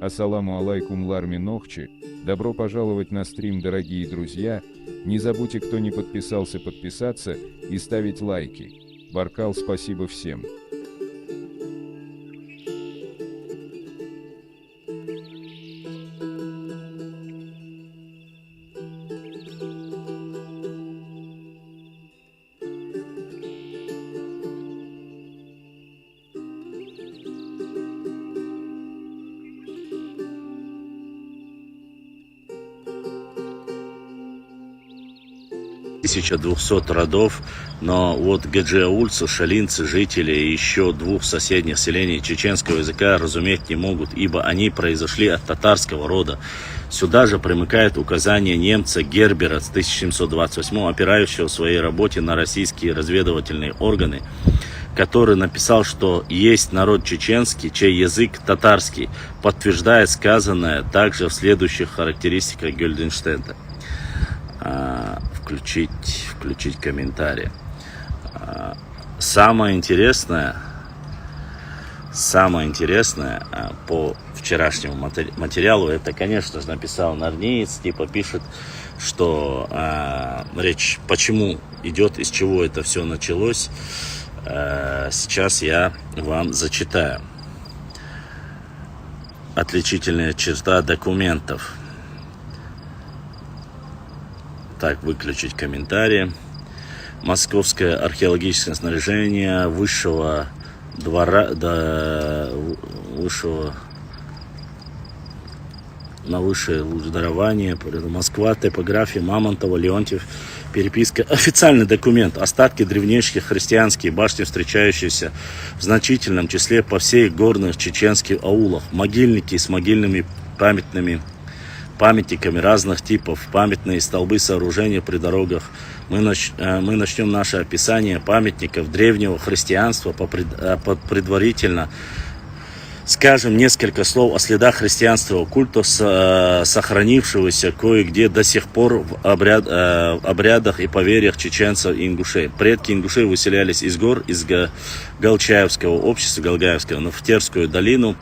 Ассаламу алайкум Ларми Нохчи, добро пожаловать на стрим, дорогие друзья, не забудьте, кто не подписался, подписаться и ставить лайки. Баркал, спасибо всем. Тысяча 200 родов, но вот гаджиаульцы, шалинцы, жители еще двух соседних селений чеченского языка разуметь не могут, ибо они произошли от татарского рода. Сюда же примыкает указание немца Гербера с 1728, опирающего в своей работе на российские разведывательные органы, который написал, что есть народ чеченский, чей язык татарский, подтверждает сказанное также в следующих характеристиках Гюльденштейна. Включить комментарий. Самое интересное по вчерашнему материалу, это, конечно же, написал Нарниец, типа пишет, что речь почему идет, из чего это все началось. Сейчас я вам зачитаю. Отличительная черта документов. Так, выключить комментарии. Московское археологическое снаряжение высшего двора, на высшее дарование. Москва, топография, Мамонтова, Леонтьев. Переписка. Официальный документ. Остатки древнейших христианские башни, встречающиеся в значительном числе по всей горных чеченских аулах. Могильники с могильными памятниками разных типов, памятные столбы, сооружения при дорогах. Мы начнем наше описание памятников древнего христианства предварительно. Скажем несколько слов о следах христианского культа, сохранившегося кое-где до сих пор в обрядах и поверьях чеченцев и ингушей. Предки ингушей выселялись из гор, из Галчаевского общества, Галгаевского, в Терскую долину,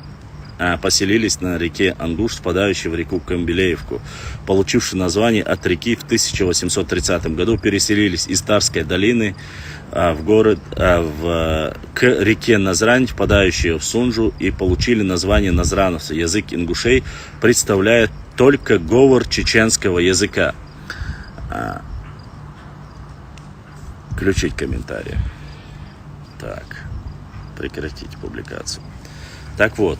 поселились на реке Ангуш, впадающей в реку Камбелеевку, получившей название от реки в 1830 году, переселились из Тарской долины к реке Назрань, впадающей в Сунжу, и получили название назрановцы. Язык ингушей представляет только говор чеченского языка. Включить комментарий. Так, прекратить публикацию. Так вот,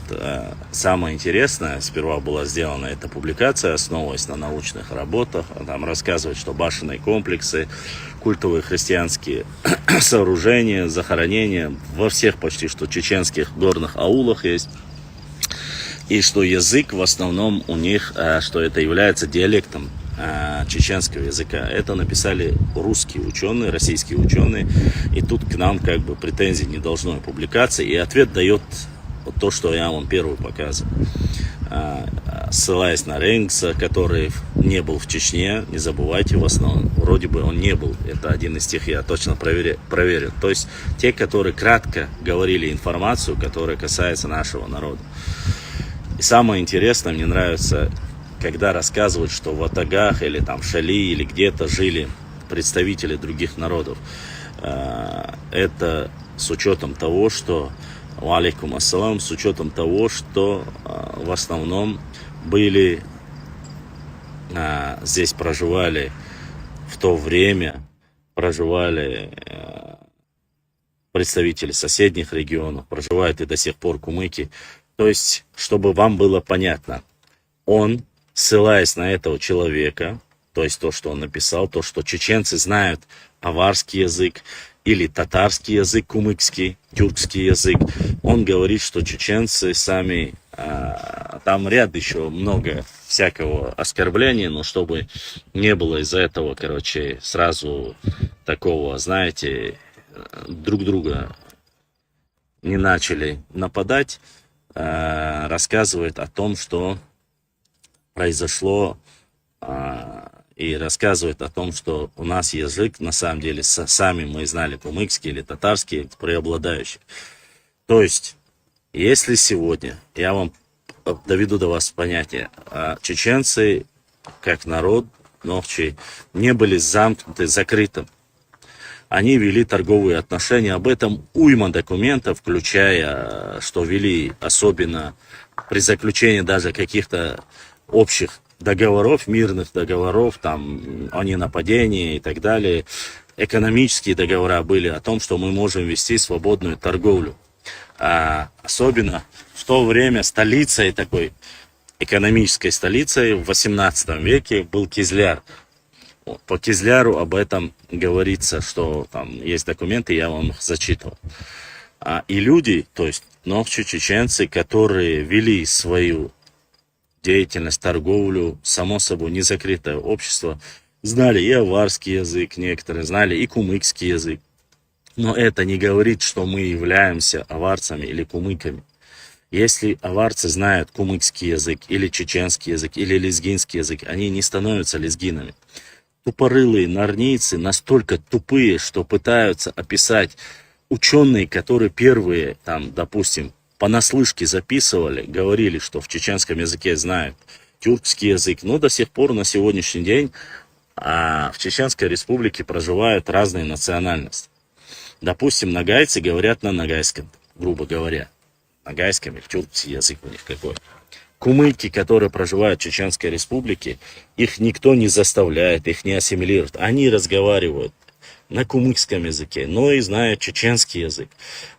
самое интересное, сперва была сделана эта публикация, основываясь на научных работах. Там рассказывает, что башенные комплексы, культовые христианские сооружения, захоронения во всех почти что чеченских горных аулах есть. И что язык в основном у них, что это является диалектом чеченского языка. Это написали русские ученые, российские ученые. И тут к нам как бы претензий не должно публикации. И ответ дает вот то, что я вам первый показывал. Ссылаясь на Рейнгса, который не был в Чечне, не забывайте, в основном, вроде бы он не был. Это один из тех, я точно проверил. То есть те, которые кратко говорили информацию, которая касается нашего народа. И самое интересное, мне нравится, когда рассказывают, что в Атагах или там в Шали или где-то жили представители других народов. Это с учетом того, что алейкум ассалам, с учетом того, что в основном были, здесь проживали в то время, представители соседних регионов, проживают и до сих пор кумыки. То есть, чтобы вам было понятно, он, ссылаясь на этого человека, то есть то, что он написал, то, что чеченцы знают аварский язык, или татарский язык, кумыкский, тюркский язык. Он говорит, что чеченцы сами, там ряд еще много всякого оскорбления, но чтобы не было из-за этого, короче, сразу такого, знаете, друг друга не начали нападать, рассказывает о том, что произошло, и рассказывает о том, что у нас язык, на самом деле, сами мы знали кумыкский или татарский, преобладающий. То есть, если сегодня я вам доведу до вас понятие. Чеченцы, как народ, ногчи, не были замкнуты, закрытым. Они вели торговые отношения, об этом уйма документов, включая, что вели особенно при заключении даже каких-то общих договоров, мирных договоров, там, о ненападении и так далее. Экономические договора были о том, что мы можем вести свободную торговлю. Особенно в то время столицей такой, экономической столицей в 18 веке был Кизляр. По Кизляру об этом говорится, что там есть документы, я вам их зачитывал. И люди, то есть ногчи чеченцы, которые вели свою деятельность, торговлю, само собой, незакрытое общество, знали и аварский язык, некоторые знали и кумыкский язык. Но это не говорит, что мы являемся аварцами или кумыками. Если аварцы знают кумыкский язык, или чеченский язык, или лезгинский язык, они не становятся лезгинами. Тупорылые нарнийцы настолько тупые, что пытаются описать ученые, которые первые, там, допустим, понаслышке записывали, говорили, что в чеченском языке знают тюркский язык, но до сих пор на сегодняшний день в Чеченской Республике проживают разные национальности. Допустим, нагайцы говорят на нагайском, грубо говоря. Нагайском или тюркский язык у них какой. Кумыки, которые проживают в Чеченской Республике, их никто не заставляет, их не ассимилирует. Они разговаривают на кумыкском языке, но и знают чеченский язык.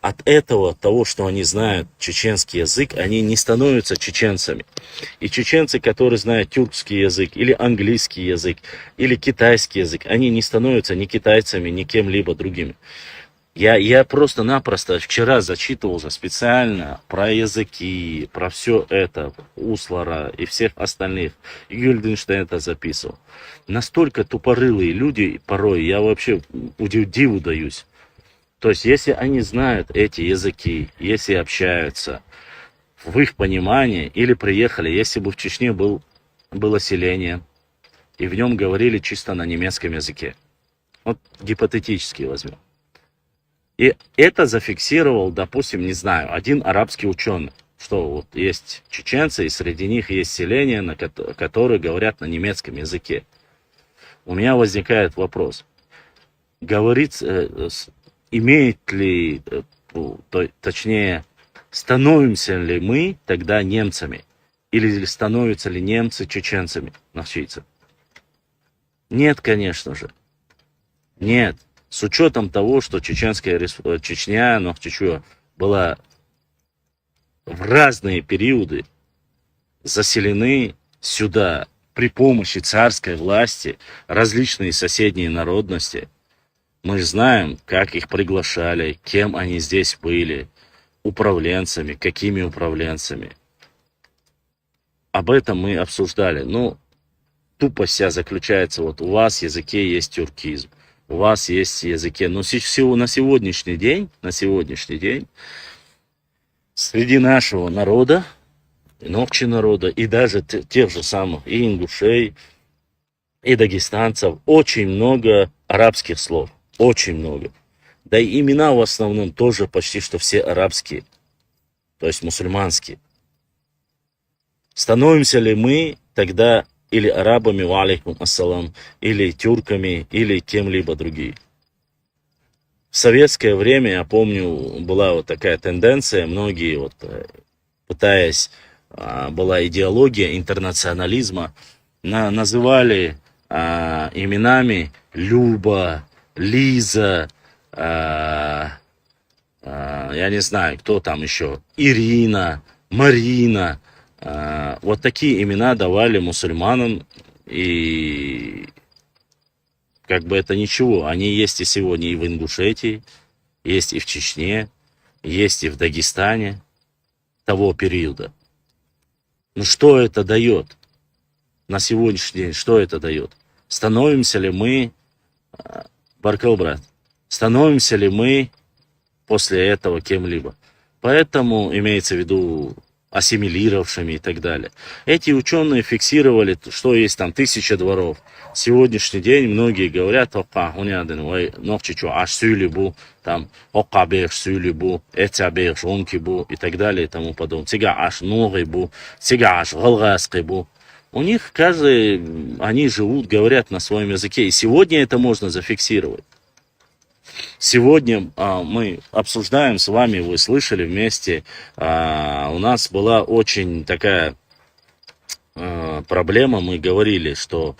От этого, того, что они знают чеченский язык, они не становятся чеченцами. И чеченцы, которые знают тюркский язык, или английский язык, или китайский язык, они не становятся ни китайцами, ни кем-либо другими. Я просто-напросто вчера зачитывался специально про языки, про все это, Услара и всех остальных. И Гюльденштейн это записывал. Настолько тупорылые люди порой, я вообще диву даюсь. То есть, если они знают эти языки, если общаются в их понимании, или приехали, если бы в Чечне было селение, и в нем говорили чисто на немецком языке. Вот гипотетически возьмем. И это зафиксировал, допустим, не знаю, один арабский ученый, что вот есть чеченцы, и среди них есть селения, которые говорят на немецком языке. У меня возникает вопрос. Имеет ли, точнее, становимся ли мы тогда немцами? Или становятся ли немцы чеченцами, нахчийцы? Нет, конечно же. Нет. С учетом того, что Чечня, Нохчичуа была в разные периоды заселены сюда при помощи царской власти различные соседние народности. Мы знаем, как их приглашали, кем они здесь были, управленцами, какими управленцами. Об этом мы обсуждали. Но тупость вся заключается, вот у вас в языке есть тюркизм. У вас есть языки. Но на сегодняшний день среди нашего народа, ногчи народа, и даже тех же самых и ингушей, и дагестанцев, очень много арабских слов. Очень много. Да и имена в основном тоже почти что все арабские. То есть мусульманские. Становимся ли мы тогда или арабами, ва алейкум ассалам, или тюрками, или кем-либо другим? В советское время, я помню, была вот такая тенденция, многие вот пытаясь, была идеология интернационализма, называли именами Люба, Лиза, я не знаю, кто там еще, Ирина, Марина. Вот такие имена давали мусульманам, и как бы это ничего. Они есть и сегодня и в Ингушетии, есть и в Чечне, есть и в Дагестане того периода. Ну что это дает на сегодняшний день? Что это дает? Становимся ли мы, Баркал, брат, становимся ли мы после этого кем-либо? Поэтому имеется в виду ассимилировавшими и так далее. Эти ученые фиксировали, что есть там 1000 дворов. Сегодняшний день многие говорят, там, и так далее и тому подобное. У них каждый, они живут, говорят на своем языке. И сегодня это можно зафиксировать. Сегодня мы обсуждаем с вами, вы слышали вместе, у нас была очень такая проблема, мы говорили, что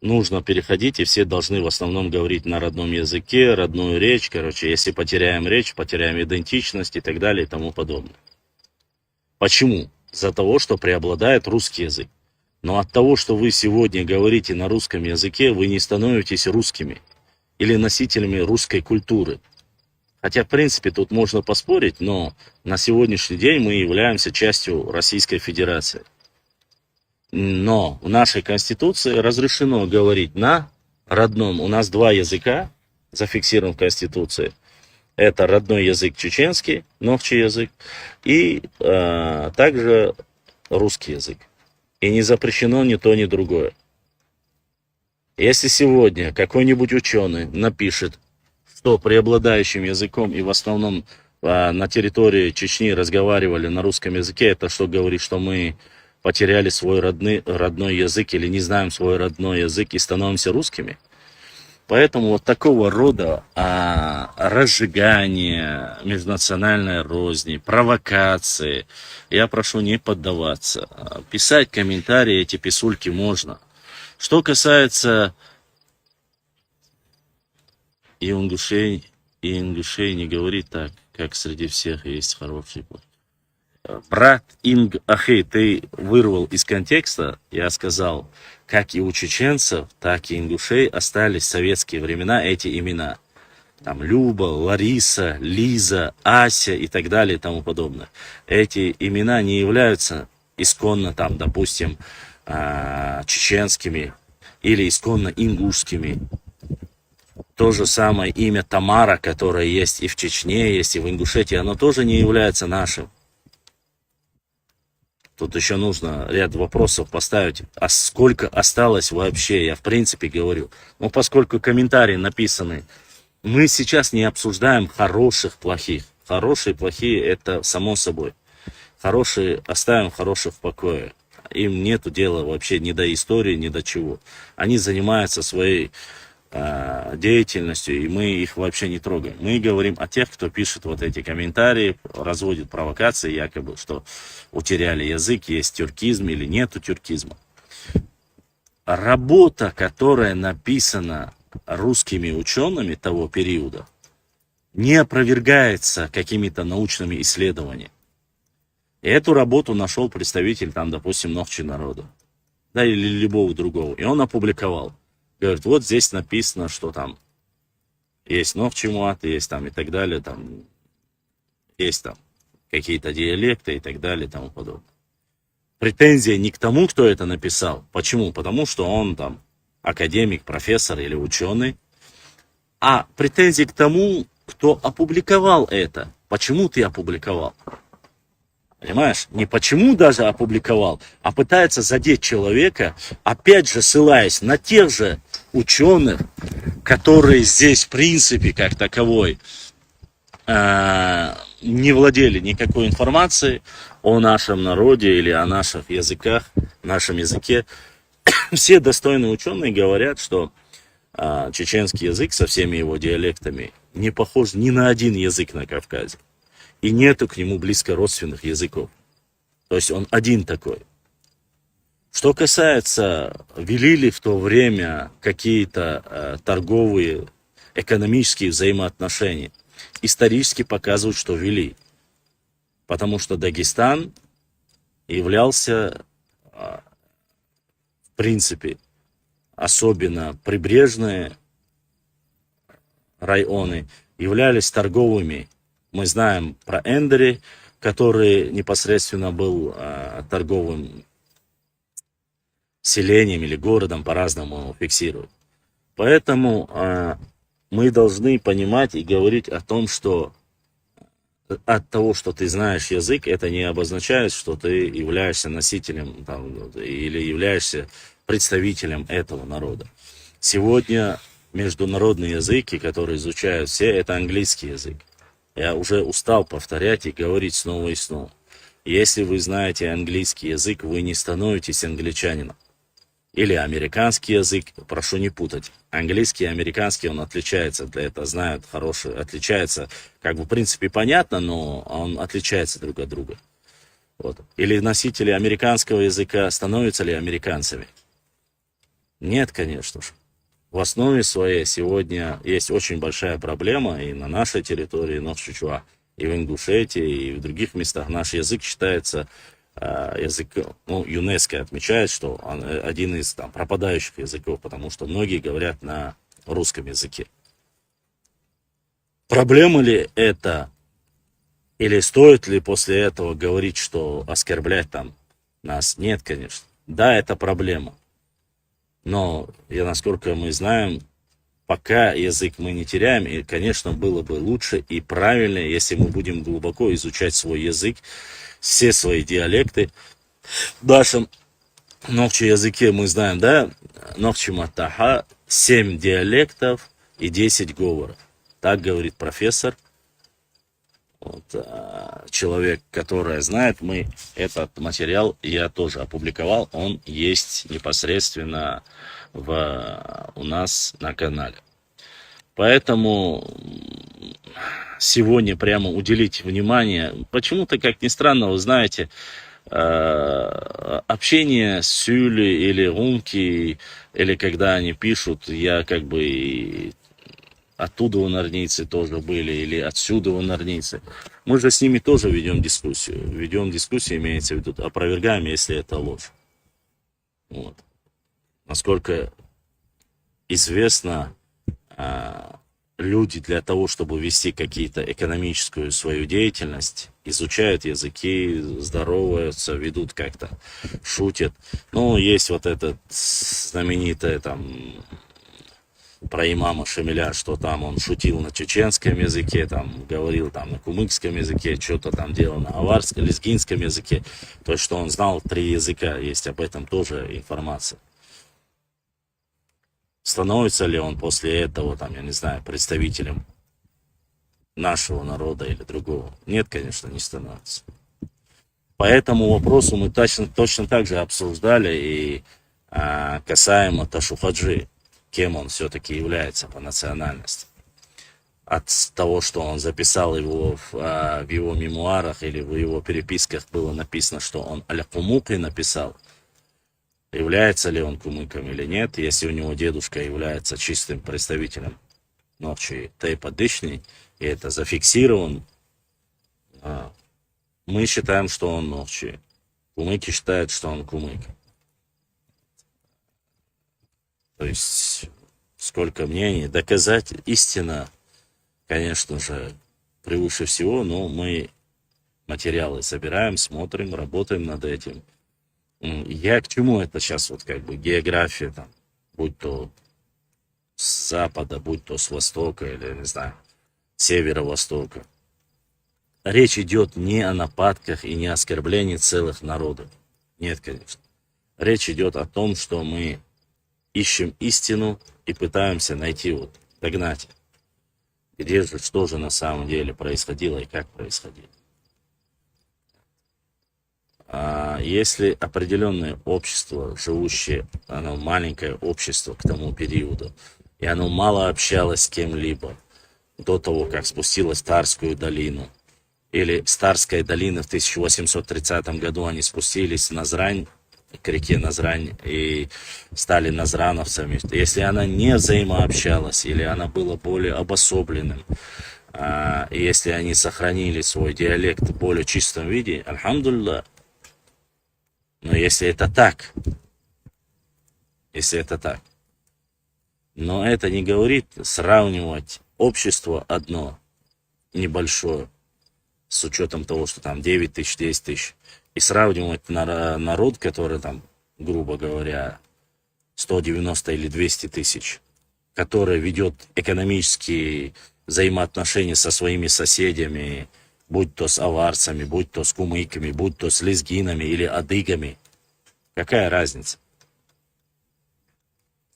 нужно переходить, и все должны в основном говорить на родном языке, родную речь, короче, если потеряем речь, потеряем идентичность и так далее и тому подобное. Почему? Из-за того, что преобладает русский язык. Но от того, что вы сегодня говорите на русском языке, вы не становитесь русскими или носителями русской культуры. Хотя, в принципе, тут можно поспорить, но на сегодняшний день мы являемся частью Российской Федерации. Но в нашей Конституции разрешено говорить на родном. У нас 2 языка зафиксирован в Конституции. Это родной язык чеченский, новчий язык, и также русский язык. И не запрещено ни то, ни другое. Если сегодня какой-нибудь ученый напишет, что преобладающим языком и в основном на территории Чечни разговаривали на русском языке, это что говорит, что мы потеряли свой родной язык или не знаем свой родной язык и становимся русскими. Поэтому вот такого рода разжигание, межнациональной розни, провокации, я прошу не поддаваться. Писать комментарии, эти писульки можно. Что касается ингушей не говорит так, как среди всех есть хороший. Брат Инг Ахей, ты вырвал из контекста, я сказал, как и у чеченцев, так и ингушей остались в советские времена эти имена. Там Люба, Лариса, Лиза, Ася и так далее и тому подобное. Эти имена не являются исконно, там, допустим, чеченскими или исконно ингушскими. То же самое имя Тамара, которое есть и в Чечне, есть и в Ингушетии, оно тоже не является нашим. Тут еще нужно ряд вопросов поставить, а сколько осталось вообще, я в принципе говорю. Но поскольку комментарии написаны, мы сейчас не обсуждаем хороших, плохих. Хорошие, плохие, это само собой. Хорошие оставим, хороших в покое. Им нету дела вообще ни до истории, ни до чего. Они занимаются своей деятельностью, и мы их вообще не трогаем. Мы говорим о тех, кто пишет вот эти комментарии, разводит провокации, якобы, что утеряли язык, есть тюркизм или нету тюркизма. Работа, которая написана русскими учеными того периода, не опровергается какими-то научными исследованиями. И эту работу нашел представитель, там, допустим, Нохчи народа, да, или любого другого, и он опубликовал. Говорит, вот здесь написано, что там есть Нохчи-Муат, есть там и так далее, там есть там какие-то диалекты и так далее и тому подобное. Претензия не к тому, кто это написал. Почему? Потому что он там академик, профессор или ученый. А претензии к тому, кто опубликовал это. Почему ты опубликовал? Понимаешь? Не почему даже опубликовал, а пытается задеть человека, опять же ссылаясь на тех же ученых, которые здесь в принципе как таковой не владели никакой информацией о нашем народе или о наших языках, нашем языке. Все достойные ученые говорят, что чеченский язык со всеми его диалектами не похож ни на один язык на Кавказе. И нету к нему близко родственных языков. То есть он один такой. Что касается, вели ли в то время какие-то торговые, экономические взаимоотношения, исторически показывают, что вели. Потому что Дагестан являлся, в принципе, особенно прибрежные районы, являлись торговыми. Мы знаем про Эндери, который непосредственно был торговым селением или городом, по-разному фиксируют. Поэтому мы должны понимать и говорить о том, что от того, что ты знаешь язык, это не обозначает, что ты являешься носителем там, или являешься представителем этого народа. Сегодня международные языки, которые изучают все, это английский язык. Я уже устал повторять и говорить снова и снова. Если вы знаете английский язык, вы не становитесь англичанином. Или американский язык, прошу не путать. Английский и американский, он отличается, для этого знают хороший, отличается, как бы в принципе понятно, но он отличается друг от друга. Вот. Или носители американского языка становятся ли американцами? Нет, конечно же. В основе своей сегодня есть очень большая проблема и на нашей территории, Нохчичуа, и в Ингушетии, и в других местах наш язык считается язык, ну, ЮНЕСКО отмечает, что он один из там пропадающих языков, потому что многие говорят на русском языке. Проблема ли это, или стоит ли после этого говорить, что оскорблять там нас? Нет, конечно. Да, это проблема. Но, насколько мы знаем, пока язык мы не теряем, и, конечно, было бы лучше и правильнее, если мы будем глубоко изучать свой язык, все свои диалекты. В нашем Нохчи языке мы знаем, да, Нохчи Матаха, 7 диалектов и 10 говоров. Так говорит профессор. Вот, человек, который знает, мы этот материал я тоже опубликовал, он есть непосредственно у нас на канале. Поэтому сегодня прямо уделить внимание, почему-то, как ни странно, вы знаете, общение с Сюли или Румки, или когда они пишут, я как бы оттуда унарнийцы тоже были, или отсюда унарнийцы. Мы же с ними тоже ведем дискуссию. Ведем дискуссию, имеется в виду, опровергаем, если это ложь. Вот. Насколько известно, люди для того, чтобы вести какие-то экономическую свою деятельность, изучают языки, здороваются, ведут как-то, шутят. Ну, есть вот этот знаменитый там про имама Шамиля, что там он шутил на чеченском языке, там говорил там на кумыкском языке, что-то там делал на аварском, лезгинском языке. То есть, что он знал 3 языка, есть об этом тоже информация. Становится ли он после этого, там, я не знаю, представителем нашего народа или другого? Нет, конечно, не становится. По этому вопросу мы точно так же обсуждали и касаемо Ташухаджи, кем он все-таки является по национальности. От того, что он записал его в его мемуарах или в его переписках было написано, что он Аля-Кумуки написал, является ли он кумыком или нет, если у него дедушка является чистым представителем Нохчи Тейпадышни, и это зафиксировано, мы считаем, что он Нохчи. Кумыки считают, что он кумык. То есть, сколько мнений. Доказать истина, конечно же, превыше всего, но мы материалы собираем, смотрим, работаем над этим. Я к чему это сейчас, вот как бы география, там, будь то с запада, будь то с востока, или, не знаю, северо-востока. Речь идет не о нападках и не о оскорблении целых народов. Нет, конечно. Речь идет о том, что мы ищем истину и пытаемся найти, вот, догнать, где же, что же на самом деле происходило и как происходило. Если определенное общество, живущее, оно маленькое общество к тому периоду, и оно мало общалось с кем-либо до того, как спустилось в Тарскую долину, или с Тарской долины в 1830 году они спустились в Назрань, к реке Назрань, и стали назрановцами. Если она не взаимообщалась, или она была более обособленным, если они сохранили свой диалект в более чистом виде, альхамдулилля. Но если это так, но это не говорит сравнивать общество одно, небольшое, с учетом того, что там 9 тысяч, 10 тысяч, и сравнивать народ, который там, грубо говоря, 190 или 200 тысяч, который ведет экономические взаимоотношения со своими соседями, Будь то с аварцами, будь то с кумыками, будь то с лезгинами или адыгами. Какая разница?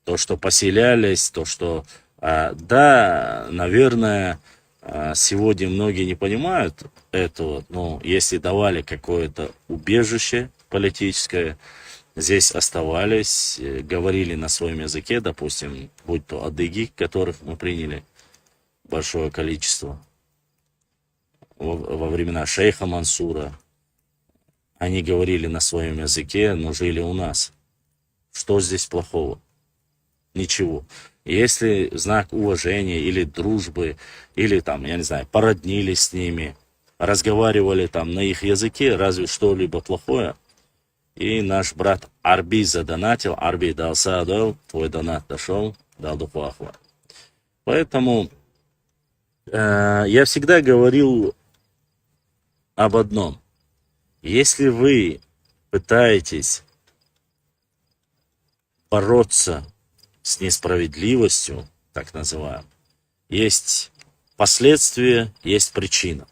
То, что поселялись, то, что... да, наверное, сегодня многие не понимают этого, но если давали какое-то убежище политическое, здесь оставались, говорили на своем языке, допустим, будь то адыги, которых мы приняли большое количество во времена шейха Мансура, они говорили на своем языке, но жили у нас. Что здесь плохого? Ничего. Если знак уважения или дружбы, или там, я не знаю, породнились с ними, разговаривали там на их языке, разве что-либо плохое? И наш брат Арби задонатил, Арби дал садол, твой донат дошел, дал духуахва. Поэтому я всегда говорил об одном. Если вы пытаетесь бороться с несправедливостью, так называемым, есть последствия, есть причина.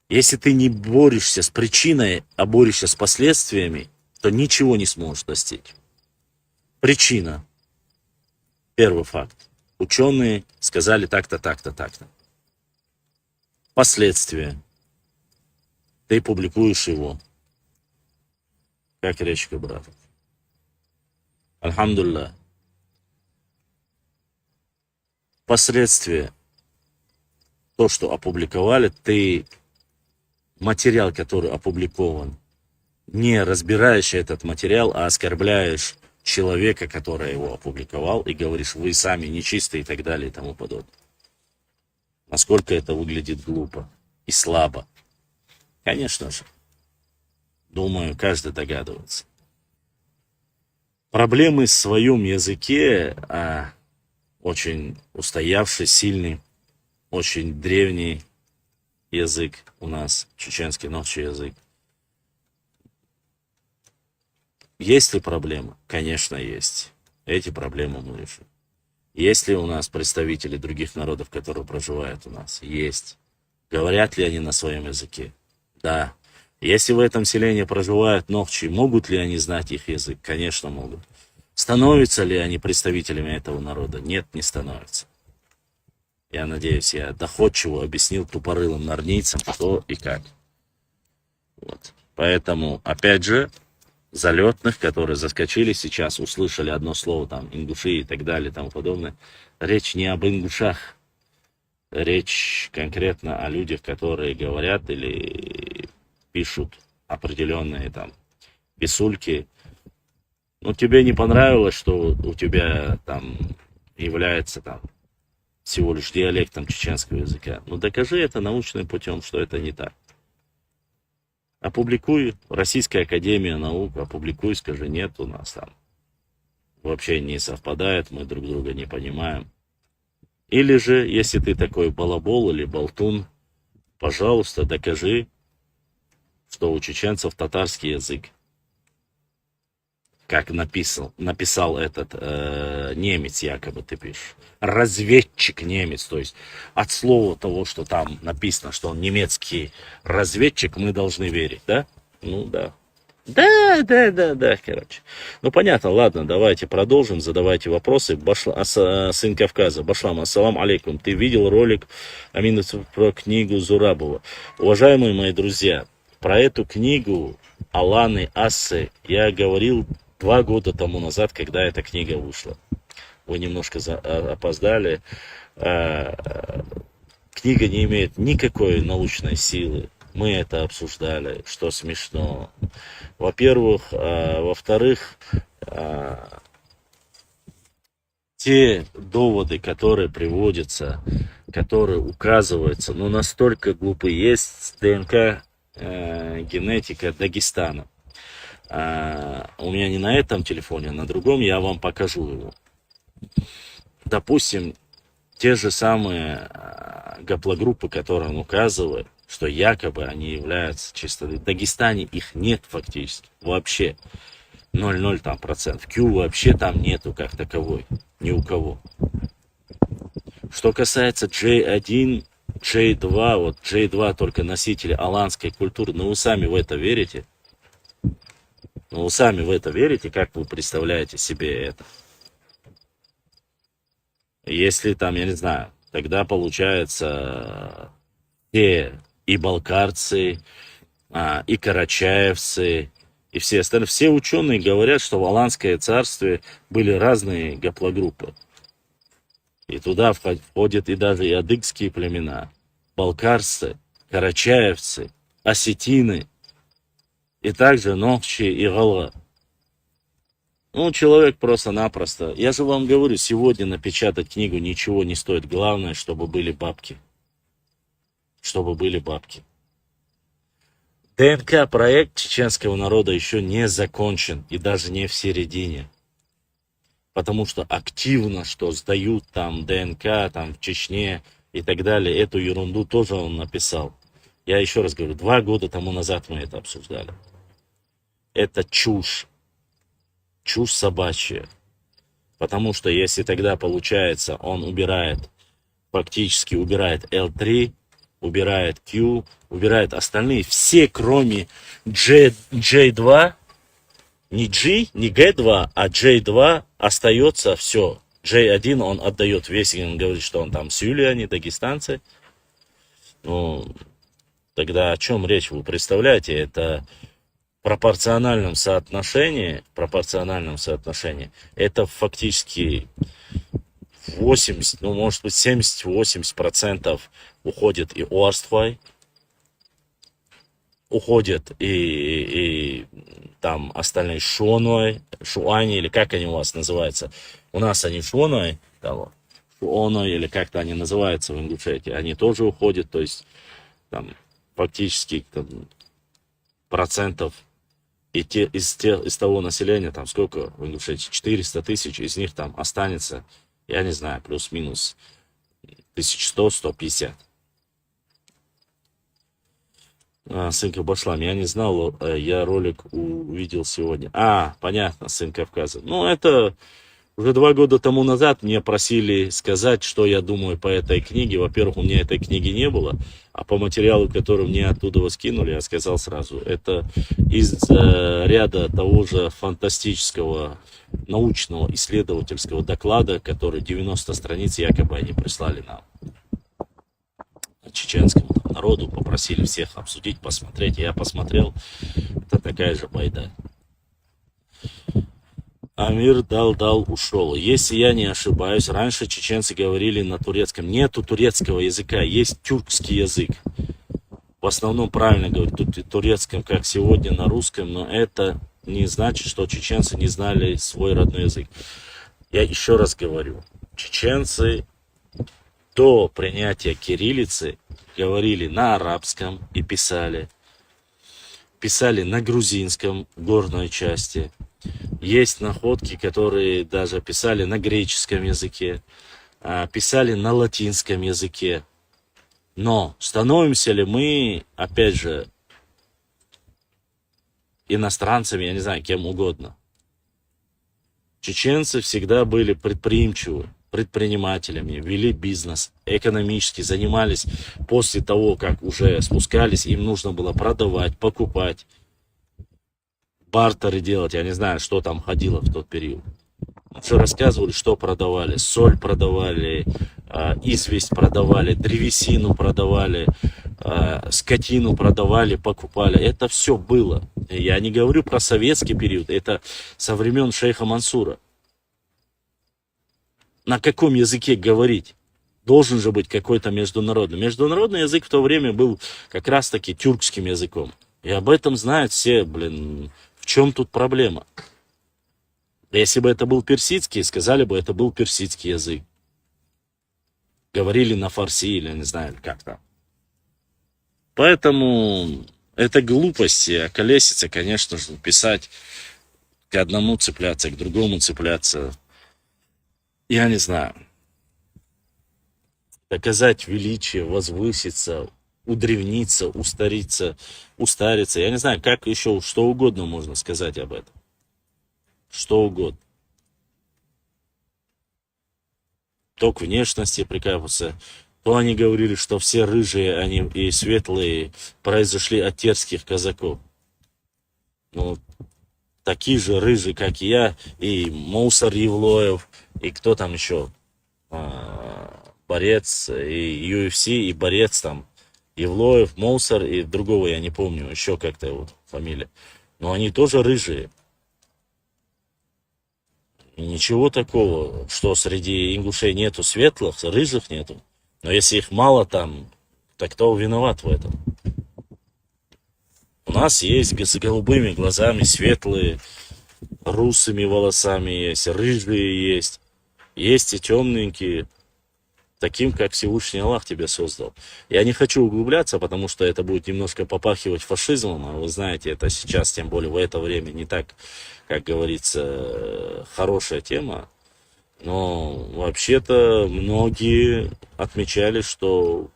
Если ты не борешься с причиной, а борешься с последствиями, то ничего не сможешь достичь. Причина. Первый факт. Ученые сказали так-то, так-то, так-то. Последствия. Ты публикуешь его. Как речка, брат. Альхамдулилlah. Последствия. То, что опубликовали, ты материал, который опубликован, не разбираешь этот материал, а оскорбляешь человека, который его опубликовал, и говоришь, вы сами нечистые и так далее и тому подобное. Насколько это выглядит глупо и слабо. Конечно же. Думаю, каждый догадывается. Проблемы в своем языке, очень устоявший, сильный, очень древний язык у нас, чеченский ночий язык. Есть ли проблемы? Конечно, есть. Эти проблемы мы решим. Есть ли у нас представители других народов, которые проживают у нас? Есть. Говорят ли они на своем языке? Да. Если в этом селении проживают нохчи, могут ли они знать их язык? Конечно, могут. Становятся ли они представителями этого народа? Нет, не становятся. Я надеюсь, я доходчиво объяснил тупорылым нарнийцам, что и как. Вот. Поэтому, опять же, залетных, которые заскочили сейчас, услышали одно слово, там, ингуши и так далее, и тому подобное. Речь не об ингушах. Речь конкретно о людях, которые говорят или пишут определенные там писульки. Ну, тебе не понравилось, что у тебя там является там всего лишь диалектом чеченского языка. Ну, докажи это научным путем, что это не так. Опубликуй, Российская Академия Наук, опубликуй, скажи, нет у нас там. Вообще не совпадает, мы друг друга не понимаем. Или же, если ты такой балабол или болтун, пожалуйста, докажи, что у чеченцев татарский язык. Как написал этот немец, якобы ты пишешь. Разведчик немец, то есть от слова того, что там написано, что он немецкий разведчик, мы должны верить, да? Ну да. Да, короче. Ну понятно, ладно, давайте продолжим, задавайте вопросы. Сын Кавказа, Башлам, ассалам алейкум. Ты видел ролик про книгу Зурабова? Уважаемые мои друзья, про эту книгу Аланы Ассы я говорил 2 года тому назад, когда эта книга вышла. Вы немножко опоздали. Книга не имеет никакой научной силы. Мы это обсуждали, что смешно. Во-первых. Во-вторых, те доводы, которые приводятся, которые указываются, ну настолько глупые. Есть ДНК генетика Дагестана. У меня не на этом телефоне, а на другом, я вам покажу его. Допустим, те же самые гаплогруппы, которые он указывает, что якобы они являются чисто... В Дагестане их нет фактически, вообще. 0,0 там процентов. Q вообще там нету как таковой, ни у кого. Что касается J1, J2, вот J2 только носители аланской культуры. Но вы сами в это верите? Ну, вы сами в это верите? Как вы представляете себе это? Если там, я не знаю, тогда получается все и балкарцы, и карачаевцы, и все остальные. Все ученые говорят, что в Аланское царстве были разные гаплогруппы. И туда входят и даже и адыгские племена, балкарцы, карачаевцы, осетины, и также нохчи и гала. Ну, человек просто-напросто. Я же вам говорю, сегодня напечатать книгу ничего не стоит. Главное, чтобы были бабки. Чтобы были бабки. ДНК-проект чеченского народа еще не закончен. И даже не в середине. Потому что активно, что сдают там ДНК, там в Чечне и так далее, эту ерунду тоже он написал. Я еще раз говорю, 2 года тому назад мы это обсуждали. Это чушь. Чушь собачья. Потому что если тогда получается, он убирает, фактически убирает L3, убирает Q, убирает остальные, все кроме J2, не G, не G2, а J2 остается все. J1 он отдает весь, он говорит, что он там сюляне, дагестанцы. Ну, тогда о чем речь, вы представляете, это в пропорциональном соотношении, это фактически 80, ну может быть 70-80% уходит и Орствай, уходит и там остальные Шуаной, или как они у вас называются. У нас они Шуаной, Шуаной, или как-то они называются в Ингушетии, они тоже уходят, то есть там фактически там, процентов из того населения, там сколько в Ингушетии, 400 тысяч, из них там останется, я не знаю, плюс-минус 1100-150. Сын Башлам, я не знал, я ролик увидел сегодня. Понятно, сын Кавказа. Ну, это уже 2 года тому назад меня просили сказать, что я думаю по этой книге. Во-первых, у меня этой книги не было, а по материалу, который мне оттуда скинули, я сказал сразу, это из ряда того же фантастического научного исследовательского доклада, который 90 страниц якобы они прислали нам, чеченскому народу, попросили всех обсудить, посмотреть. Я посмотрел, это такая же байда. Амир дал, ушел. Если я не ошибаюсь, раньше чеченцы говорили на турецком. Нету турецкого языка, есть тюркский язык. В основном правильно говорят турецком, как сегодня на русском, но это не значит, что чеченцы не знали свой родной язык. Я еще раз говорю, чеченцы до принятия кириллицы говорили на арабском и писали. Писали на грузинском, горной части. Есть находки, которые даже писали на греческом языке, писали на латинском языке. Но становимся ли мы, опять же, иностранцами, я не знаю, кем угодно? Чеченцы всегда были предприимчивы, предпринимателями, вели бизнес, экономически занимались после того, как уже спускались, им нужно было продавать, покупать, бартеры делать, я не знаю, что там ходило в тот период. Уже рассказывали, что продавали, соль продавали, известь продавали, древесину продавали, скотину продавали, покупали. Это все было. Я не говорю про советский период, это со времен шейха Мансура. На каком языке говорить? Должен же быть какой-то международный. Международный язык в то время был как раз-таки тюркским языком. И об этом знают все, в чем тут проблема? Если бы это был персидский, сказали бы, это был персидский язык. Говорили на фарси или не знаю, как там. Поэтому это глупость, и околесица, конечно же, писать к одному цепляться, к другому цепляться. Я не знаю. Доказать величие, возвыситься, удревниться, устариться. Я не знаю, как еще, что угодно можно сказать об этом. Что угодно. То к внешности прикапываться, то они говорили, что все рыжие они и светлые произошли от терских казаков. Ну, такие же рыжие, как и я, и Мусор Евлоев, и кто там еще, борец, и UFC, и борец там, Евлоев, Мусор, и другого я не помню, еще как-то вот фамилия. Но они тоже рыжие. И ничего такого, что среди ингушей нету светлых, рыжих нету. Но если их мало там, так кто виноват в этом? У нас есть с голубыми глазами светлые, русыми волосами есть, рыжие есть. Есть и темненькие, таким, как Всевышний Аллах тебя создал. Я не хочу углубляться, потому что это будет немножко попахивать фашизмом, а вы знаете, это сейчас, тем более в это время, не так, как говорится, хорошая тема. Но вообще-то многие отмечали, что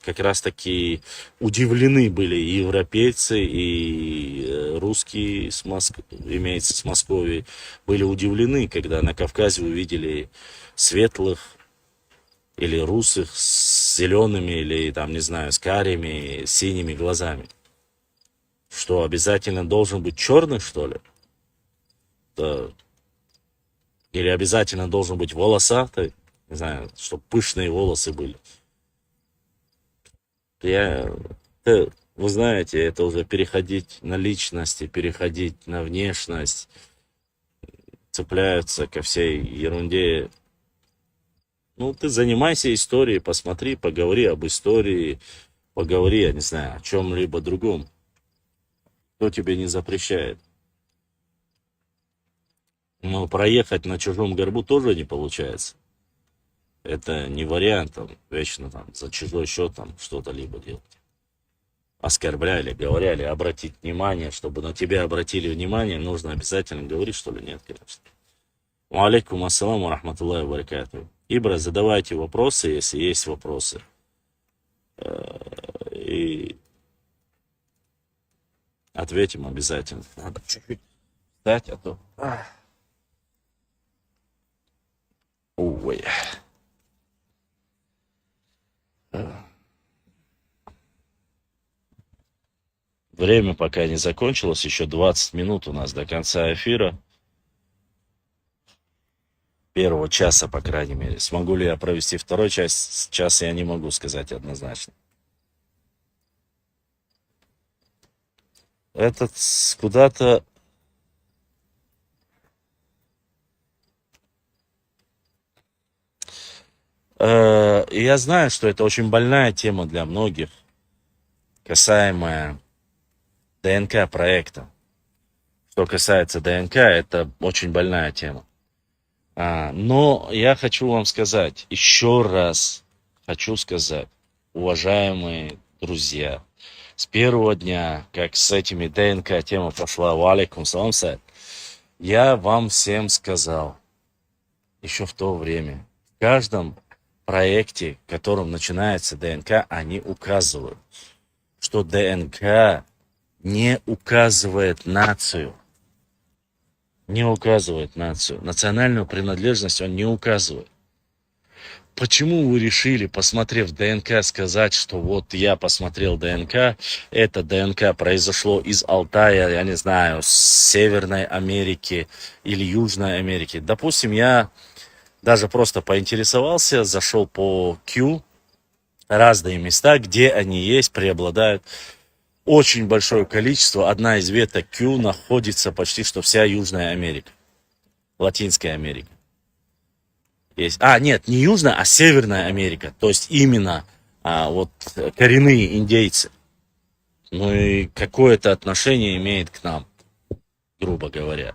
как раз таки удивлены были и европейцы, и русские, имеется с Московии, были удивлены, когда на Кавказе увидели светлых или русых с зелеными, или там, не знаю, с карими, синими глазами. Что, обязательно должен быть черный, что ли? Да. Или обязательно должен быть волосатый? Не знаю, чтобы пышные волосы были. Вы знаете, это уже переходить на личности, переходить на внешность, цепляются ко всей ерунде. Ну, ты занимайся историей, посмотри, поговори об истории, поговори, я не знаю, о чем-либо другом. Кто тебе не запрещает? Но проехать на чужом горбу тоже не получается. Это не вариант, там, вечно там, за чужой счет там, что-то либо делать. Оскорбляли, говорили, обратить внимание, чтобы на тебя обратили внимание, нужно обязательно говорить, что ли? Нет, конечно. Алейкум ассаламу рахматуллахи ва баракатуху. Ибра, задавайте вопросы, если есть вопросы. И ответим обязательно. Надо чуть-чуть встать, а то... Ой. Время пока не закончилось, еще 20 минут у нас до конца эфира. Первого часа, по крайней мере. Смогу ли я провести второй час я не могу сказать однозначно. Этот куда-то... Я знаю, что это очень больная тема для многих, касаемая ДНК проекта. Что касается ДНК, это очень больная тема. Но я хочу вам сказать, еще раз хочу сказать, уважаемые друзья, с первого дня, как с этими ДНК тема пошла, валейкум салам, я вам всем сказал, еще в то время, в каждом проекте, в котором начинается ДНК, они указывают, что ДНК не указывает нацию. Не указывает нацию. Национальную принадлежность он не указывает. Почему вы решили, посмотрев ДНК, сказать, что вот я посмотрел ДНК, это ДНК произошло из Алтая, я не знаю, с Северной Америки или Южной Америки? Допустим, я даже просто поинтересовался, зашел по Q, разные места, где они есть, преобладают. Очень большое количество, одна из веток Q находится почти что вся Южная Америка, Латинская Америка. Есть. Нет, не Южная, а Северная Америка, то есть именно вот коренные индейцы. Ну и какое-то отношение имеет к нам, грубо говоря.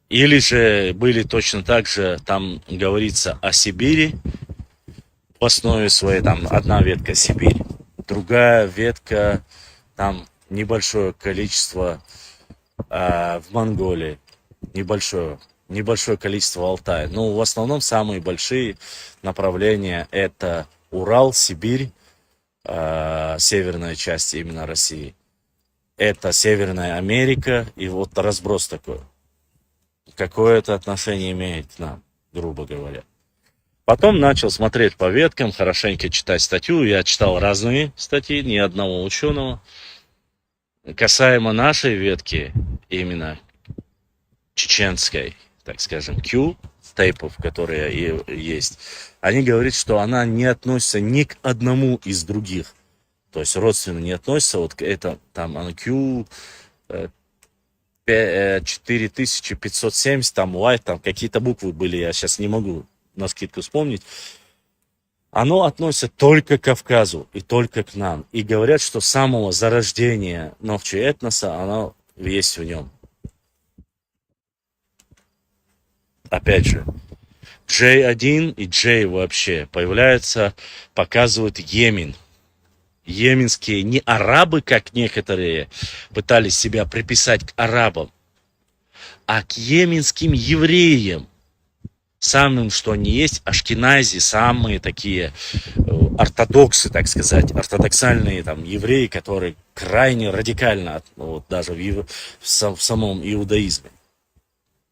Или же были точно так же, там говорится о Сибири, в основе своей там одна ветка Сибирь, другая ветка, там небольшое количество в Монголии, небольшое количество Алтая. Но в основном самые большие направления это Урал, Сибирь, северная часть именно России. Это Северная Америка, и вот разброс такой. Какое это отношение имеет к нам, грубо говоря. Потом начал смотреть по веткам, хорошенько читать статью. Я читал разные статьи, ни одного ученого. Касаемо нашей ветки, именно чеченской, так скажем, Q, тейпов, которые есть, они говорят, что она не относится ни к одному из других. То есть родственно не относится. Вот это там она Q 4570, там Y, там какие-то буквы были, я сейчас не могу навскидку вспомнить. Оно относится только к Кавказу и только к нам. И говорят, что с самого зарождения Нохчи этноса оно есть в нем. Опять же, J1 и J вообще появляются, показывают Йемен. Йеменские не арабы, как некоторые пытались себя приписать к арабам, а к йеменским евреям. Самым, что они есть, ашкенази, самые такие ортодоксы, так сказать, ортодоксальные там евреи, которые крайне радикально, вот, даже в самом иудаизме.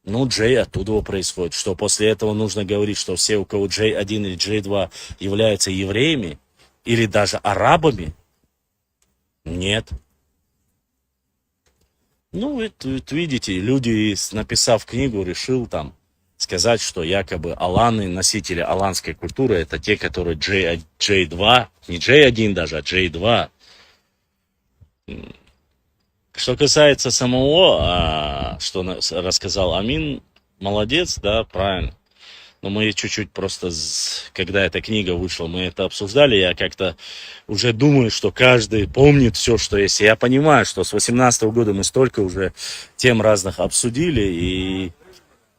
Ну, Джей оттуда происходит. Что после этого нужно говорить, что все, у кого J1 или J2 являются евреями, или даже арабами? Нет. Ну, вы видите, люди, написав книгу, решил там сказать, что якобы аланы, носители аланской культуры, это те, которые J2, не J1 даже, а J2. Что касается самого, что рассказал Амин, молодец, да, правильно. Но мы чуть-чуть просто, когда эта книга вышла, мы это обсуждали, я как-то уже думаю, что каждый помнит все, что есть. Я понимаю, что с 18 года мы столько уже тем разных обсудили, и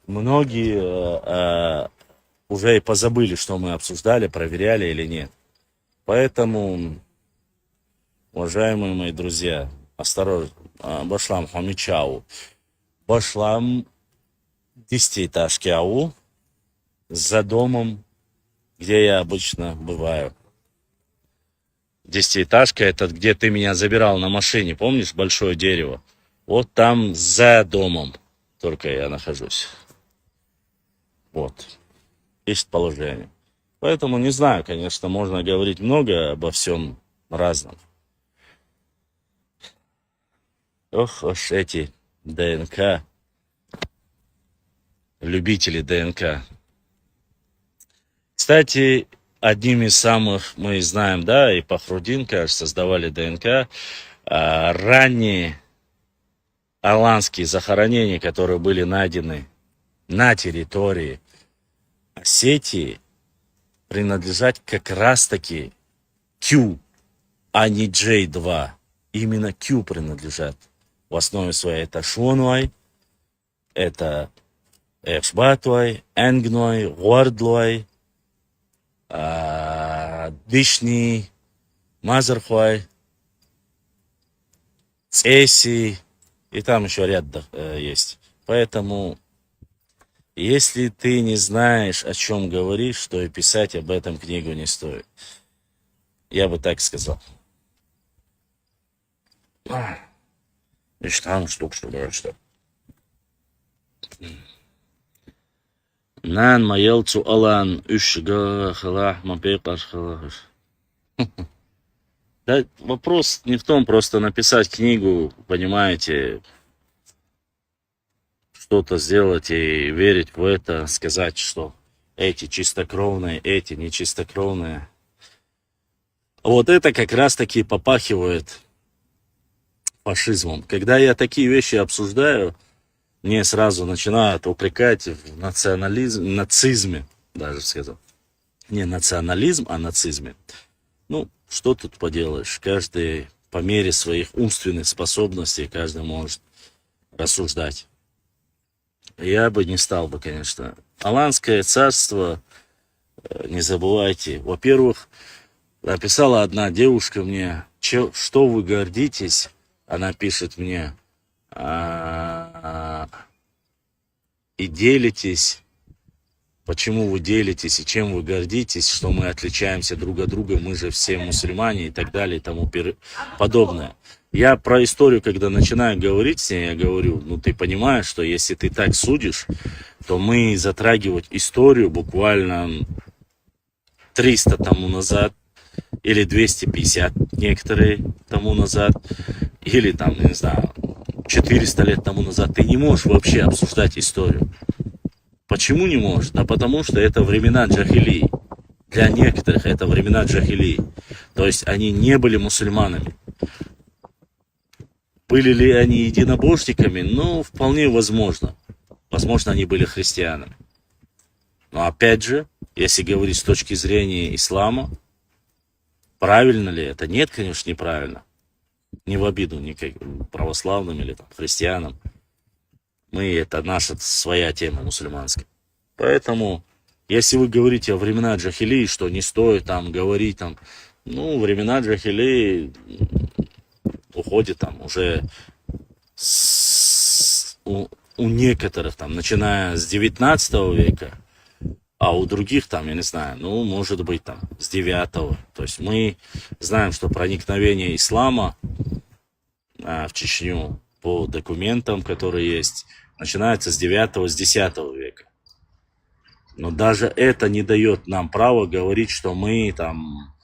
многие уже и позабыли, что мы обсуждали, проверяли или нет. Поэтому, уважаемые мои друзья, осторожно, Башлам Хамичау, Башлам 10-этажки ау, за домом, где я обычно бываю. 10-этажка, это где ты меня забирал на машине, помнишь, большое дерево? Вот там за домом только я нахожусь. Вот. Есть положение. Поэтому не знаю, конечно, можно говорить много обо всем разном. Ох уж эти ДНК, любители ДНК. Кстати, одним из самых, мы знаем, да, и Пахрудин, кажется, создавали ДНК, ранние аланские захоронения, которые были найдены на территории Осетии, принадлежат как раз-таки Q, а не J2. Именно Q принадлежат. В основе своей это Шонуай, это Эшбатуай, Энгной, Гордлуай, Дышни, Мазархуай, Цеси, и там еще ряд есть. Поэтому, если ты не знаешь, о чем говоришь, то и писать об этом книгу не стоит. Я бы так сказал. Ich там штук, что говорится. Нан маелцу алан ушга халах мапекар халах. Да, вопрос не в том, просто написать книгу, понимаете, что-то сделать и верить в это, сказать, что эти чистокровные, эти нечистокровные. Вот это как раз-таки попахивает фашизмом. Когда я такие вещи обсуждаю, мне сразу начинают упрекать в нацизме, даже сказал. Не национализм, а нацизме. Ну, что тут поделаешь? Каждый по мере своих умственных способностей, каждый может рассуждать. Я бы не стал бы, конечно. Аланское царство, не забывайте. Во-первых, написала одна девушка мне, что вы гордитесь? Она пишет мне, и делитесь. Почему вы делитесь и чем вы гордитесь, что мы отличаемся друг от друга, мы же все мусульмане и так далее и тому подобное. Я про историю, когда начинаю говорить с ней, я говорю, ну ты понимаешь, что если ты так судишь, то мы затрагивать историю буквально 300 тому назад, или 250 некоторые тому назад, или там, не знаю, 400 лет тому назад, ты не можешь вообще обсуждать историю. Почему не можешь? Да потому что это времена джахилии. Для некоторых это времена джахилии. То есть они не были мусульманами. Были ли они единобожниками? Ну, вполне возможно. Возможно, они были христианами. Но опять же, если говорить с точки зрения ислама, правильно ли это? Нет, конечно, неправильно. Не в обиду ни православным или там, христианам. Это наша своя тема мусульманская. Поэтому, если вы говорите о времена джахилии, что не стоит там говорить, там, ну, времена джахилии уходят там уже у некоторых, там, начиная с 19 века, а у других, там, я не знаю, ну, может быть, там, с 9-го. То есть мы знаем, что проникновение ислама в Чечню по документам, которые есть, начинается с 9-го, с 10 века. Но даже это не дает нам права говорить, что мы там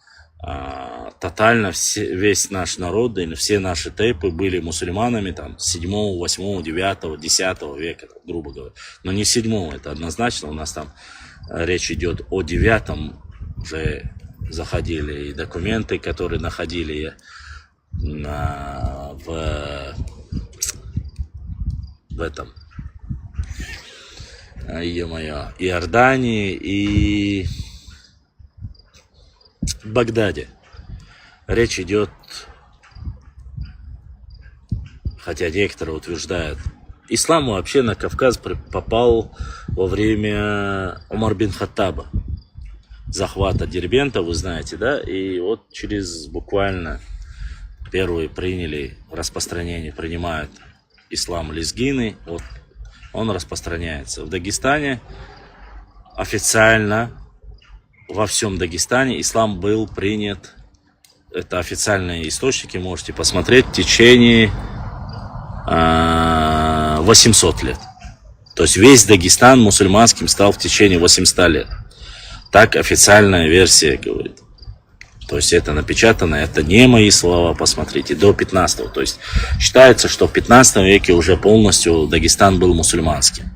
тотально весь наш народ или все наши тейпы были мусульманами там с 7, 8, 9, 10 века, там, грубо говоря. Но не 7, это однозначно. У нас там речь идет о 9, уже заходили и документы, которые находили в этом Иордании и в Багдаде. Речь идет, хотя некоторые утверждают, ислам вообще на Кавказ попал во время Умар бин Хаттаба, захвата Дербента, вы знаете, да? И вот через буквально первые принимают ислам лезгины, вот он распространяется. В Дагестане официально, во всем Дагестане ислам был принят, это официальные источники, можете посмотреть, в течение 800 лет. То есть весь Дагестан мусульманским стал в течение 800 лет. Так официальная версия говорит. То есть это напечатано, это не мои слова, посмотрите, до 15-го. То есть считается, что в 15 веке уже полностью Дагестан был мусульманским.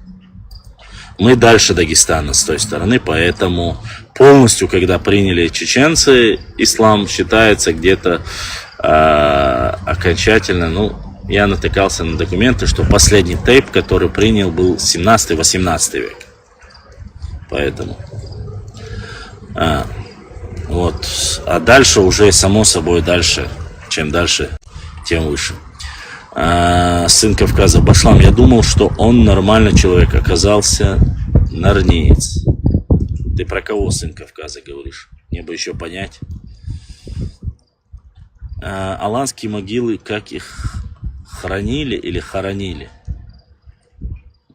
Мы дальше Дагестана с той стороны, поэтому полностью, когда приняли чеченцы, ислам считается где-то окончательно, ну, я натыкался на документы, что последний тейп, который принял, был 17-18 век. Поэтому... Вот. А дальше уже, само собой, дальше, чем дальше, тем выше. Сын Кавказа Башлам, я думал, что он нормальный человек, оказался нарниец. Ты про кого, сын Кавказа, говоришь? Мне бы еще понять. Аланские могилы, как их хранили или хоронили?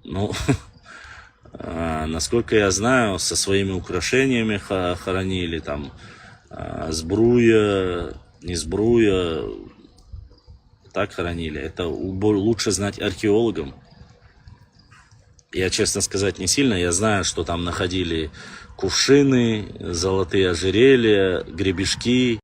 Ну... Насколько я знаю, со своими украшениями хоронили, там, сбруя, не сбруя, так хоронили. Это лучше знать археологам. Я, честно сказать, не сильно. Я знаю, что там находили кувшины, золотые ожерелья, гребешки.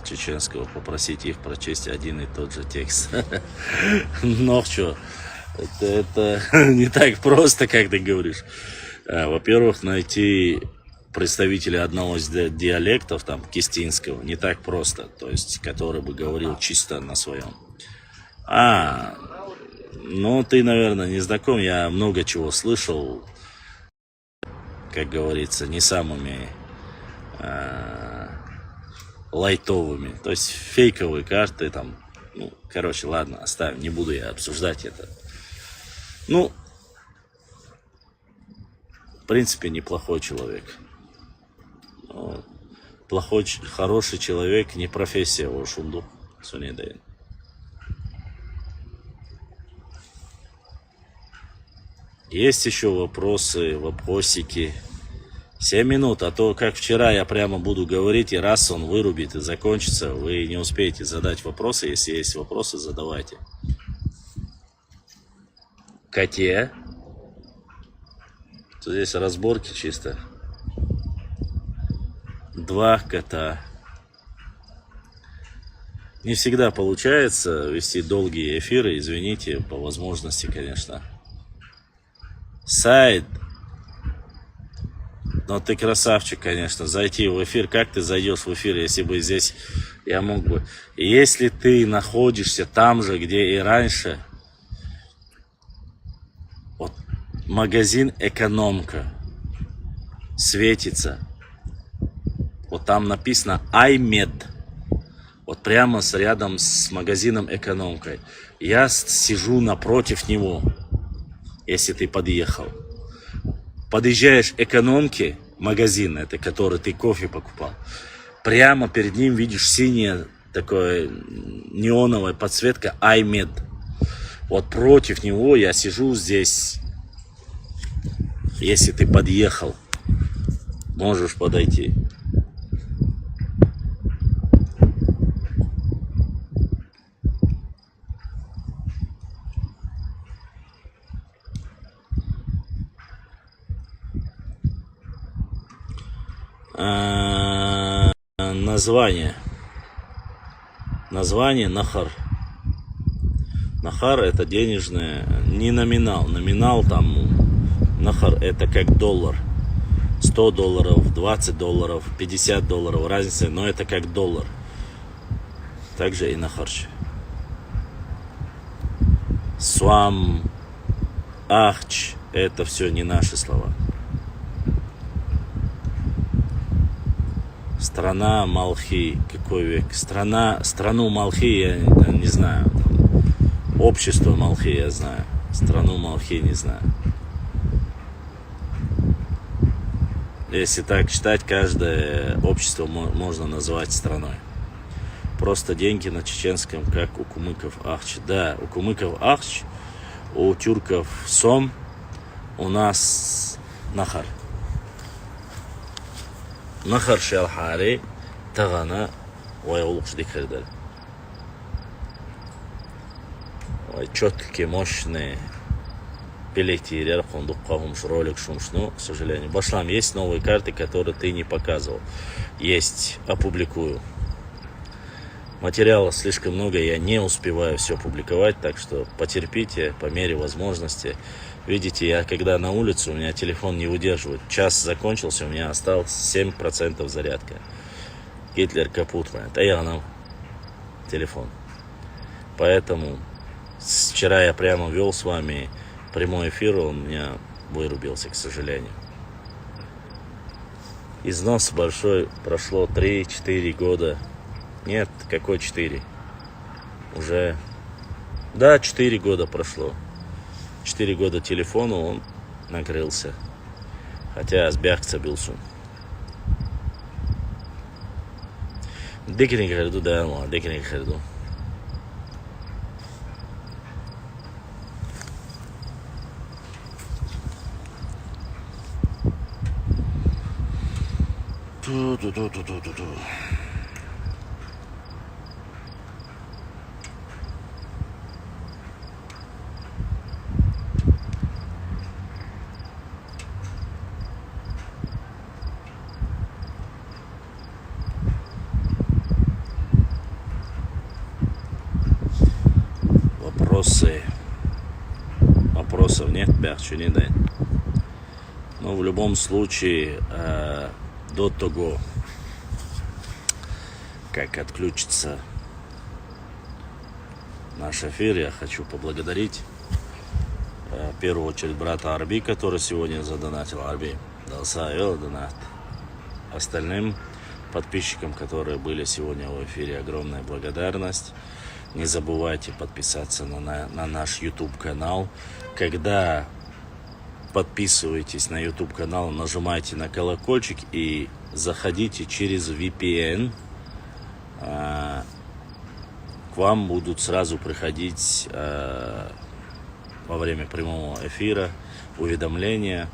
Чеченского, попросить их прочесть один и тот же текст. Но что, это не так просто, как ты говоришь. Во-первых, найти представителя одного из диалектов, там, кистинского, не так просто, то есть, который бы говорил чисто на своем. Ну, ты, наверное, не знаком. Я много чего слышал, как говорится, не самыми лайтовыми. То есть фейковые карты там. Ну, короче, ладно, оставим. Не буду я обсуждать это. Ну, в принципе, неплохой человек. Но плохой, хороший человек, не профессия, ошунду. Сонедейн. Есть еще вопросы, вопросики. 7 минут, а то как вчера я прямо буду говорить, и раз он вырубит и закончится, вы не успеете задать вопросы. Если есть вопросы, задавайте. Коте. Здесь разборки чисто. 2 кота. Не всегда получается вести долгие эфиры, извините, по возможности, конечно. Сайд. Но ты красавчик, конечно, зайти в эфир. Как ты зайдешь в эфир, если бы здесь я мог бы... Если ты находишься там же, где и раньше, вот магазин «Экономка» светится. Вот там написано «iMed». Вот прямо рядом с магазином «Экономкой». Я сижу напротив него, если ты подъехал. Подъезжаешь к «Экономке», магазин, это который ты кофе покупал. Прямо перед ним видишь синяя такая неоновая подсветка iMed. Вот против него я сижу здесь. Если ты подъехал, можешь подойти. Название. Название Нахар. Нахар это денежное, не номинал. Номинал там, Нахар это как доллар. $100, $20, $50, разница, но это как доллар. Также и Нахарч. Свам, Ахч, это все не наши слова. Страна Малхи, какой век? Страну Малхи я не знаю. Общество Малхи я знаю. Страну Малхи не знаю. Если так считать, каждое общество можно назвать страной. Просто деньги на чеченском, как у кумыков Ахч. Да, у кумыков Ахч, у тюрков Сом, у нас Нахар. Нахар шалхари, тагана, вайолукш дикардар. Четкие, мощные пилетирер, хундуккахум, ролик, шумшну, к сожалению. Башлам, есть новые карты, которые ты не показывал. Есть, опубликую. Материала слишком много, я не успеваю все публиковать, так что потерпите по мере возможности. Видите, я когда на улице, у меня телефон не выдерживает. Час закончился, у меня осталось 7% зарядка. Гитлер капут, это я нам телефон. Поэтому вчера я прямо вел с вами прямой эфир, он у меня вырубился, к сожалению. Износ большой, прошло 3-4 года. Нет, какой 4? Уже, да, 4 года прошло. 4 года телефону он накрылся. Хотя сбягца бился. Дикинг харду, да, дикинг харду. Ту-ту-ту-ту-ту-ту. Вопросов нет, бягчу не дай. Но в любом случае, до того, как отключится наш эфир, я хочу поблагодарить В первую очередь брата Арби, который сегодня задонатил. Арби, донат. Остальным подписчикам, которые были сегодня в эфире, огромная благодарность. Не забывайте подписаться на наш YouTube канал. Когда подписываетесь на YouTube канал, нажимайте на колокольчик и заходите через VPN. К вам будут сразу приходить во время прямого эфира уведомления.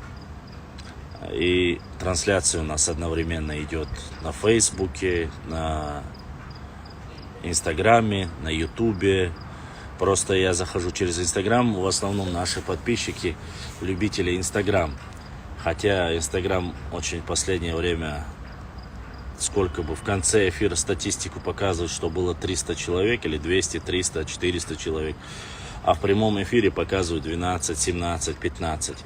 И трансляция у нас одновременно идет на Фейсбуке, на Инстаграме, на Ютубе. Просто я захожу через Инстаграм. В основном наши подписчики любители Инстаграм. Хотя Инстаграм очень в последнее время, сколько бы в конце эфира статистику показывает, что было 300 человек или 200, 300, 400 человек. А в прямом эфире показывают 12, 17, 15.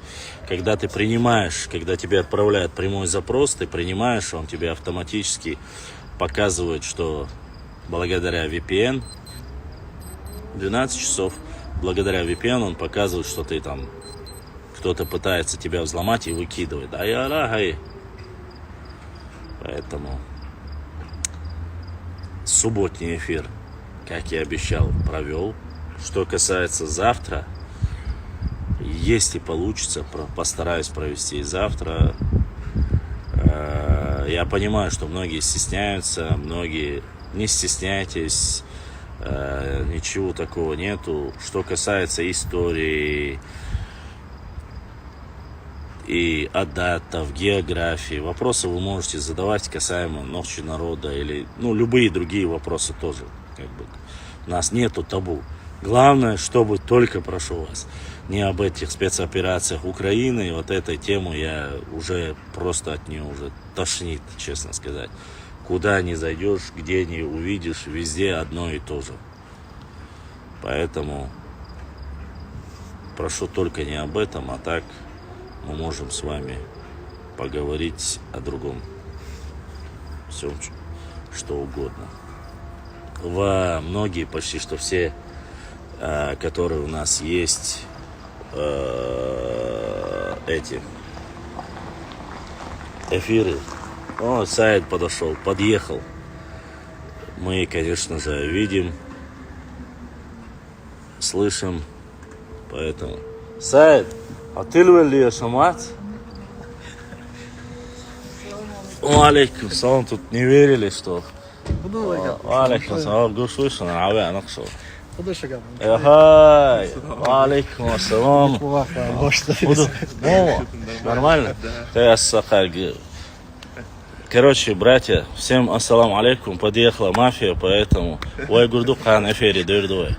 Когда ты принимаешь, когда тебе отправляют прямой запрос, ты принимаешь, он тебе автоматически показывает, что благодаря VPN 12 часов, благодаря VPN он показывает, что ты там, кто-то пытается тебя взломать и выкидывает. Поэтому субботний эфир, как я обещал, провел. Что касается завтра, если получится, постараюсь провести завтра. Я понимаю, что многие стесняются, многие не стесняйтесь, ничего такого нету. Что касается истории и датов, географии, вопросы вы можете задавать касаемо Ночи народа или любые другие вопросы тоже. У нас нету табу. Главное, чтобы только, прошу вас, не об этих спецоперациях Украины. И вот этой тему я уже просто от нее уже тошнит, честно сказать. Куда ни зайдешь, где ни увидишь, везде одно и то же. Поэтому прошу только не об этом, а так мы можем с вами поговорить о другом. Все, что угодно. Многие, почти что все, которые у нас есть, эти эфиры. Саид подъехал. Мы, конечно же, видим, слышим. Поэтому Саид, а ты ли шамат? Алейкум салам, тут не верили, что. Алейкум салам, слышно, алейкум ассалам. Нормально? Короче, братья, всем ассалам алейкум. Подъехала мафия, поэтому ой гурду хан эфире дырдуй.